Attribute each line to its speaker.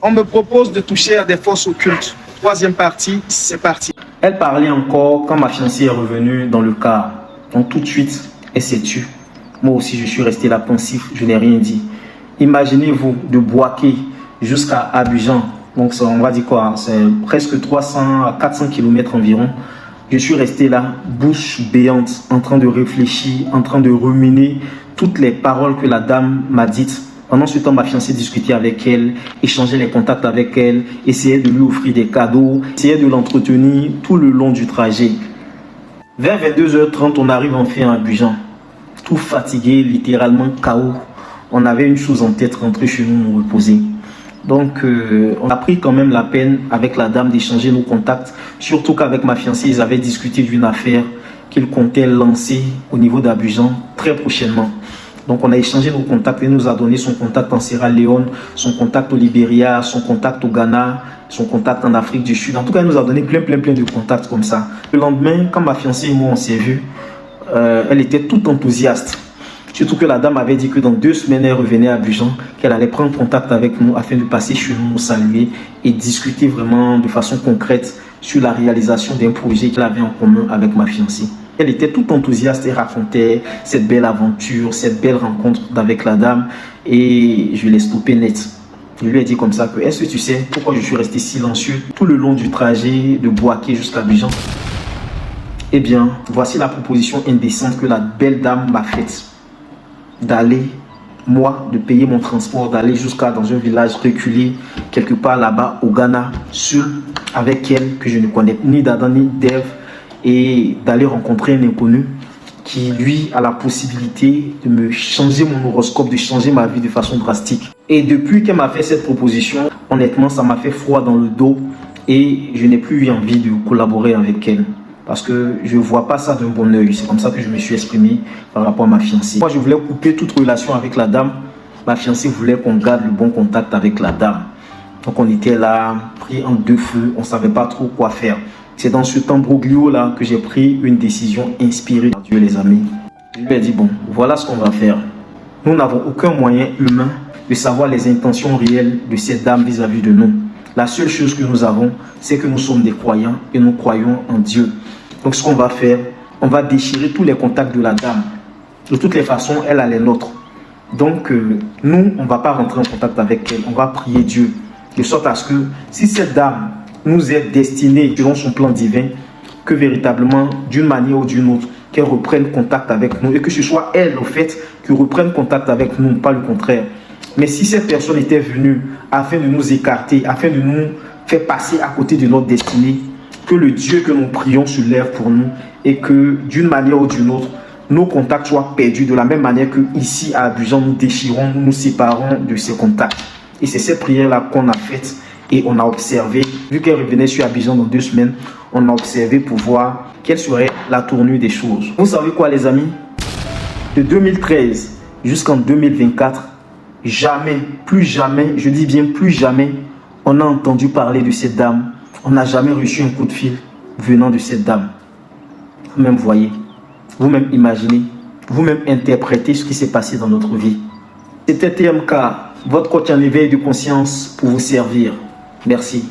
Speaker 1: On me propose de toucher à des forces occultes. Troisième partie, c'est parti.
Speaker 2: Elle parlait encore quand ma fiancée est revenue dans le car. Donc tout de suite, elle s'est tue. Moi aussi, je suis resté là pensif, je n'ai rien dit. Imaginez-vous de Bouaké jusqu'à Abidjan. Donc ça, on va dire quoi, c'est presque 300 à 400 km environ. Je suis resté là, bouche béante, en train de réfléchir, en train de ruminer toutes les paroles que la dame m'a dites. Pendant ce temps, ma fiancée discutait avec elle, échangeait les contacts avec elle, essayait de lui offrir des cadeaux, essayait de l'entretenir tout le long du trajet. Vers 22h30, on arrive enfin à Abidjan. Tout fatigué, littéralement KO. On avait une chose en tête, rentrer chez nous, nous reposer. Donc, on a pris quand même la peine avec la dame d'échanger nos contacts. Surtout qu'avec ma fiancée, ils avaient discuté d'une affaire qu'ils comptaient lancer au niveau d'Abidjan très prochainement. Donc, on a échangé nos contacts et nous a donné son contact en Sierra Leone, son contact au Libéria, son contact au Ghana, son contact en Afrique du Sud. En tout cas, elle nous a donné plein de contacts comme ça. Le lendemain, quand ma fiancée et moi, on s'est vus, elle était toute enthousiaste. Surtout que la dame avait dit que dans 2 semaines, elle revenait à Abidjan, qu'elle allait prendre contact avec nous afin de passer chez nous, nous saluer et discuter vraiment de façon concrète sur la réalisation d'un projet qu'elle avait en commun avec ma fiancée. Elle était toute enthousiaste et racontait cette belle aventure, cette belle rencontre avec la dame et je l'ai stoppé net. Je lui ai dit comme ça que, est-ce que tu sais pourquoi je suis resté silencieux tout le long du trajet de Bouaké jusqu'à Abidjan? Eh bien, voici la proposition indécente que la belle dame m'a faite. D'aller, moi, de payer mon transport, d'aller jusqu'à dans un village reculé, quelque part là-bas au Ghana, seul, avec elle, que je ne connais ni d'Adam ni d'Ève, et d'aller rencontrer un inconnu qui, lui, a la possibilité de me changer mon horoscope, de changer ma vie de façon drastique. Et depuis qu'elle m'a fait cette proposition, honnêtement, ça m'a fait froid dans le dos et je n'ai plus eu envie de collaborer avec elle. Parce que je ne vois pas ça d'un bon oeil. C'est comme ça que je me suis exprimé par rapport à ma fiancée. Moi, je voulais couper toute relation avec la dame. Ma fiancée voulait qu'on garde le bon contact avec la dame. Donc, on était là, pris en 2 feux. On ne savait pas trop quoi faire. C'est dans ce tambroglio-là que j'ai pris une décision inspirée par Dieu, les amis. Je lui ai dit, bon, voilà ce qu'on va faire. Nous n'avons aucun moyen humain de savoir les intentions réelles de cette dame vis-à-vis de nous. La seule chose que nous avons, c'est que nous sommes des croyants et nous croyons en Dieu. Donc, ce qu'on va faire, on va déchirer tous les contacts de la dame. De toutes les façons, elle a les nôtres. Donc, nous, on ne va pas rentrer en contact avec elle. On va prier Dieu. De sorte à ce que, si cette dame nous est destinée selon son plan divin, que véritablement, d'une manière ou d'une autre, qu'elle reprenne contact avec nous et que ce soit elle, au fait, qui reprenne contact avec nous, pas le contraire. Mais si cette personne était venue afin de nous écarter, afin de nous faire passer à côté de notre destinée, que le Dieu que nous prions se lève pour nous et que d'une manière ou d'une autre, nos contacts soient perdus de la même manière que ici à Abidjan, nous déchirons, nous séparons de ces contacts. Et c'est cette prière-là qu'on a faite et on a observé, vu qu'elle revenait sur Abidjan dans 2 semaines, on a observé pour voir quelle serait la tournure des choses. Vous savez quoi, les amis? De 2013 jusqu'en 2024, jamais, plus jamais, je dis bien plus jamais, on a entendu parler de cette dame. On n'a jamais reçu un coup de fil venant de cette dame. Vous-même voyez, vous-même imaginez, vous-même interprétez ce qui s'est passé dans notre vie. C'était TMK, votre coach en éveil de conscience pour vous servir. Merci.